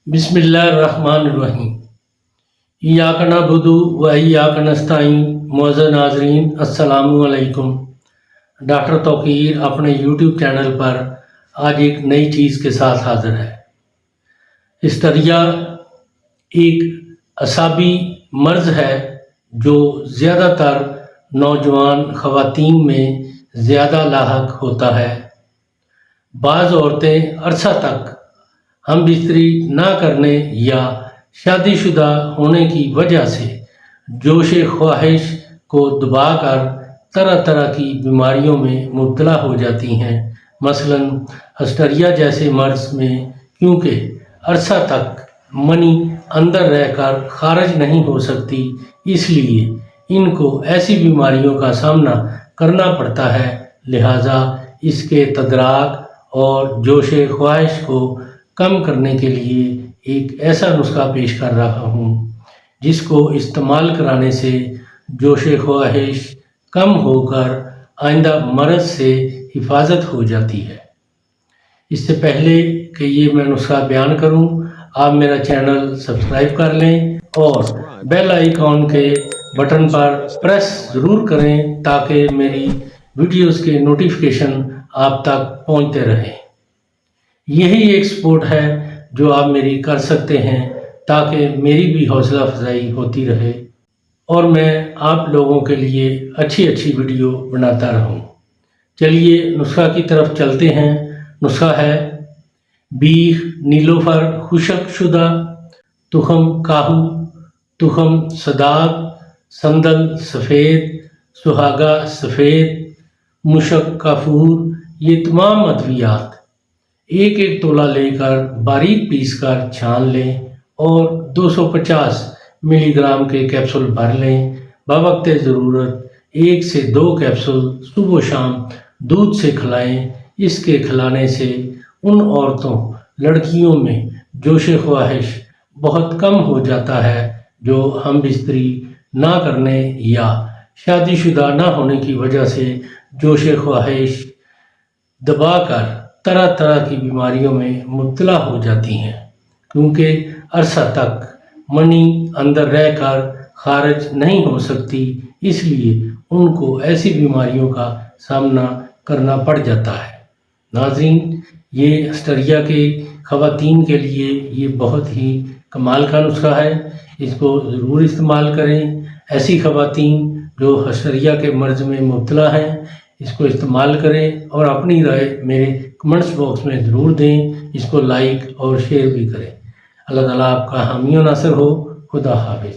बिस्मिल्लाहिर्रहमानिर्रहीम। इय्याक नअबुदु व इय्याक नस्तईन। मुअज़्ज़ज़ नाज़रीन, अस्सलामु अलैकुम। डॉक्टर तौक़ीर अपने यूट्यूब चैनल पर आज एक नई चीज़ के साथ हाज़िर है। हिस्टेरिया एक असाबी मर्ज़ है जो ज़्यादातर नौजवान ख़वातीन में ज़्यादा लाहक होता है। बाज़ औरतें अरसा तक हम बिस्तरी ना करने या शादीशुदा होने की वजह से जोश ख्वाहिश को दबाकर तरह तरह की बीमारियों में मुब्तला हो जाती हैं। मसलन हिस्टेरिया जैसे मर्ज़ में क्योंकि अरसा तक मनी अंदर रहकर खारिज नहीं हो सकती, इसलिए इनको ऐसी बीमारियों का सामना करना पड़ता है। लिहाजा इसके तदराक और जोश ख्वाहिश को कम करने के लिए एक ऐसा नुस्खा पेश कर रहा हूँ जिसको इस्तेमाल कराने से जोश ख्वाहिश कम होकर आइंदा मर्ज़ से हिफाजत हो जाती है। इससे पहले कि ये मैं नुस्खा बयान करूँ, आप मेरा चैनल सब्सक्राइब कर लें और बेल आइकॉन के बटन पर प्रेस ज़रूर करें ताकि मेरी वीडियोस के नोटिफिकेशन आप तक पहुँचते रहें। यही एक सपोर्ट है जो आप मेरी कर सकते हैं ताकि मेरी भी हौसला अफजाई होती रहे और मैं आप लोगों के लिए अच्छी वीडियो बनाता रहूं। चलिए नुस्खा की तरफ चलते हैं। नुस्खा है बीख नीलोफर खुशक शुदा, तुखम काहू, तुखम सदाक, संदल सफ़ेद, सुहागा सफ़ेद, मुशक काफूर। ये तमाम अद्वियात एक एक तोला लेकर बारीक पीस कर छान लें और 250 मिलीग्राम के कैप्सूल भर लें। बवक्त ज़रूरत 1 से 2 कैप्सूल सुबह शाम दूध से खिलाएं। इसके खिलाने से उन औरतों लड़कियों में जोश ख्वाहिश बहुत कम हो जाता है जो हम बिस्तरी ना करने या शादीशुदा ना होने की वजह से जोश ख्वाहिश दबाकर तरह तरह की बीमारियों में मुब्तला हो जाती हैं, क्योंकि अरसा तक मनी अंदर रहकर खारिज नहीं हो सकती, इसलिए उनको ऐसी बीमारियों का सामना करना पड़ जाता है। नाज़रीन, ये हिस्टेरिया के ख़वातीन के लिए ये बहुत ही कमाल का नुस्खा है, इसको ज़रूर इस्तेमाल करें। ऐसी ख़वातीन जो हिस्टेरिया के मर्ज़ में मुब्तला हैं, इसको इस्तेमाल करें और अपनी राय मेरे कमेंट्स बॉक्स में ज़रूर दें। इसको लाइक और शेयर भी करें। अल्लाह ताला आपका हामी और नासिर हो। खुदा हाफिज़।